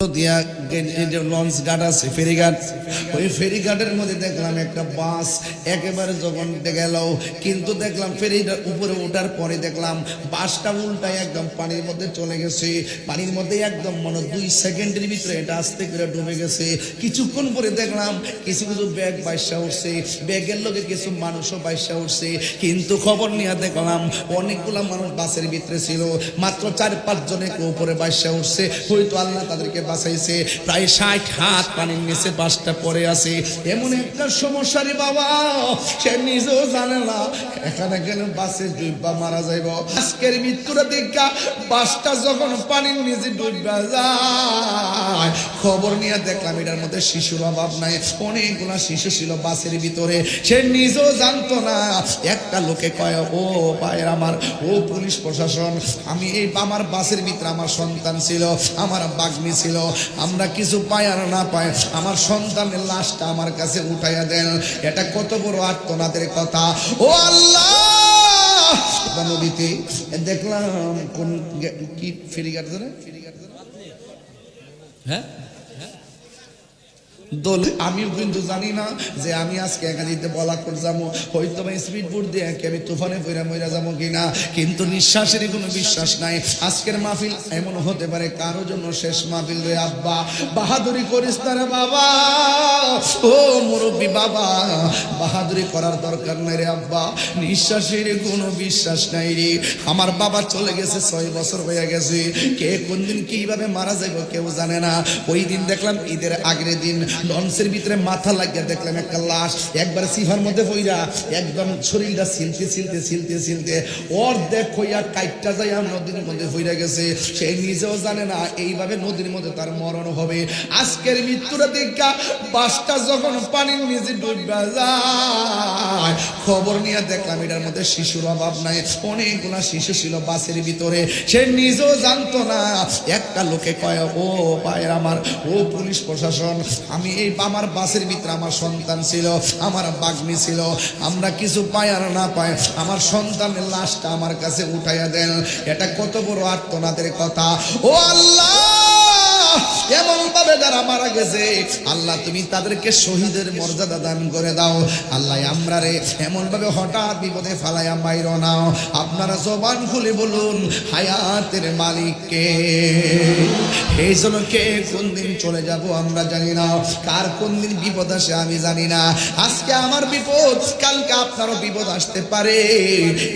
দিয়া লঞ্চ ঘাট আছে, ফেরিঘাট। ওই ফেরিঘাটের মধ্যে দেখলাম একটা বাস একেবারে যখন গেল, কিন্তু দেখলাম ফেরিটার উপরে ওঠার পরে দেখলাম বাসটা উল্টায় একদম পানির মধ্যে চলে গেছে। পানির মধ্যে একদম মনে 2 সেকেন্ডের ভিতরে এটা আস্তে করে ডুবে গেছে। কিছুক্ষণ পরে দেখলাম কিছু কিছু ব্যাগ বাইসা উঠছে, ব্যাগের লোকে কিছু মানুষও বাইসা উঠছে। কিন্তু খবর নিয়ে দেখলাম অনেকগুলা মানুষ বাসের ভিতরে ছিল, মাত্র 4-5 জনের উপরে বাইসা উঠছে। হয়তো আল্লাহ তাদেরকে বাঁচাইছে। প্রায় 60 হাত পানির নিচে বাসটা পড়ে আছে। এমন একটা সমস্যা রে বাবা, সে নিজেও জানে না এখানে গেলে বাসে ডুববা মারা যাইব। আজকের মৃত্যুটা দেখা বাসটা যখন পানির নিচে ডুববা যায়, খবর নিয়ে দেখলাম এটার মধ্যে শিশুর অভাব নাই, অনেকগুলা শিশু ছিল বাসের ভিতরে। সে নিজেও জানতো না। একটা লোকে কয়, ও ভাইয়ের আমার, ও পুলিশ প্রশাসন, আমি এই আমার বাসের ভিতরে আমার সন্তান ছিল, আমার বাগ্নি ছিল, আমরা কিছু পাই আর না পাই আমার সন্তানের লাশটা আমার কাছে উঠাইয়া দেন। এটা কত বড় আর্তনাদের কথা। ও আল্লাহ, নদীতে দেখলাম কোন কি ফেরিঘাট ধরে, হ্যাঁ দোল। আমিও কিন্তু জানি না যে আমি আজকে একাদিতে বলা করে যাবো, হয়তো বা স্পিড বোর্ড দিয়ে আমি তুফানে ফিরা মইরা যাবো কিনা, কিন্তু নিঃশ্বাসের কোনো বিশ্বাস নাই। আজকের মাহফিল এমন হতে পারে কারো জন্য শেষ মাহফিল রে আব্বা। বাহাদুরি করিস না রে বাবা, ও মুরব্বী বাবা, বাহাদুরি করার দরকার নাই রে আব্বা। নিঃশ্বাসের কোনো বিশ্বাস নাই রে। আমার বাবা চলে গেছে, 6 বছর হয়ে গেছে। কে কোন দিন কিভাবে মারা যাবে কেউ জানে না। ওই দিন দেখলাম ঈদের আগের দিন লঞ্চের ভিতরে মাথা লাগিয়ে দেখলাম একটা লাশ একবার সিফার মধ্যে পইরা একদম শরীরটা ছিলতে ছিলতে ছিলতে ছিলতে অর্ধেক হইয়া কাইটটা যায় নদীর মধ্যে পইরা গেছে। সে নিজেও জানে না এইভাবে নদীর মধ্যে তার মরণ হবে। আজকের মৃত্যুটা দেখা বাসটা যখন পানির নিচে ডুববা যায়, খবর নিয়ে দেখলাম এটার মধ্যে শিশুর অভাব নাই, অনেকগুলা শিশু ছিল বাসের ভিতরে। সে নিজেও জানতো না। একটা লোকে কয়, ও ভাইয়ের আমার, ও পুলিশ প্রশাসন, আমি এই আমার বাসের ভিতরে আমার সন্তান ছিল, আমার বাগ্নি ছিল, আমরা কিছু পাই আর না পাই আমার সন্তানের লাশটা আমার কাছে উঠাইয়া দেন। এটা কত বড় আর্তনাদের কথা। ও আল্লাহ, এমন ভাবে যারা মারা গেছে আল্লাহ তুমি তাদেরকে শহীদের মর্যাদা দান করে দাও। আল্লাহ আমরা রে এমন ভাবে হঠাৎ বিপদে ফালাইয়া মাইরো নাও। আপনারা জবান খুলে বলুন, হায়াতের মালিক কে? এই জন্য কে কোন দিন চলে যাব আমরা জানি না, কার কোন দিন বিপদ আসে আমি জানি না। আজকে আমার বিপদ, কালকে আপনারও বিপদ আসতে পারে।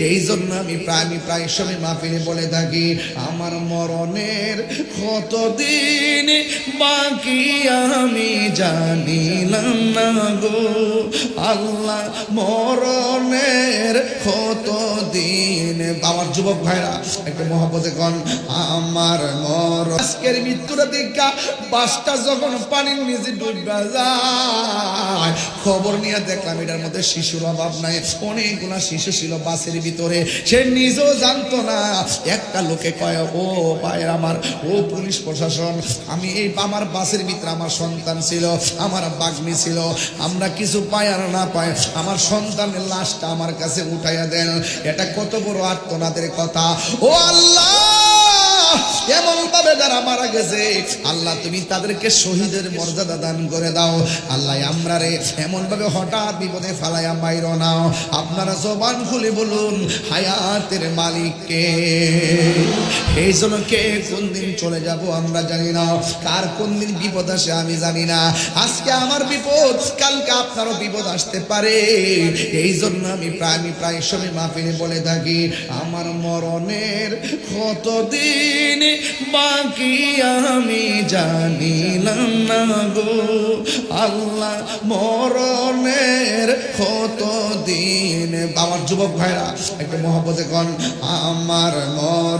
এই জন্য আমি প্রায় সময় মাহফিলে বলে থাকি, আমার মরণের কতদিন বাকি আমি জানিলাম না গো আল্লাহ, মরণের কতদিন। আমার যুবক ভাইরা একটা মহব্বতে কন, আমার মরণ। আজকের মৃত্যুটা দেখা বাসটা যখন পানির নিচে ডুববা যায়, খবর নিয়ে দেখলাম এটার মধ্যে শিশুর অভাব নাই, অনেকগুলা শিশু ছিল বাসের ভিতরে। সে নিজেও জানতো না। একটা লোকে কয়, ও ভাইয়ের আমার, ও পুলিশ প্রশাসন, আমি এই আমার বাসের ভিতরে আমার সন্তান ছিল, আমার বাগ্নি ছিল, আমরা কিছু পাই আর না পাই আমার সন্তানের লাশটা আমার কাছে উঠাইয়া দেন। এটা কত বড় আর্তনাদের কথা। ও আল্লাহ, এমন ভাবে যারা মারা গেছে আল্লাহ তুমি তাদেরকে শহীদের মর্যাদা দান করে দাও। আল্লাহ আমরা রে এমন ভাবে হঠাৎ বিপদে ফালাইয়া মাইরো নাও। আপনারা জবান খুলে বলুন, হায়াতের মালিক কে? এই জন্য কে কোন দিন চলে যাব আমরা জানি না, কার কোন দিন বিপদ আসে আমি জানি না। আজকে আমার বিপদ, কালকে আপনারও বিপদ আসতে পারে। এই জন্য আমি প্রায় সময় মাহফিলে বলে থাকি, আমার মরণের কতদিন বাকি আমি জানিলাম না গো আল্লাহ, মরণের কতদিন। আমার যুবক ভাইরা একটা মহব্বতে কন, আমার মরণ।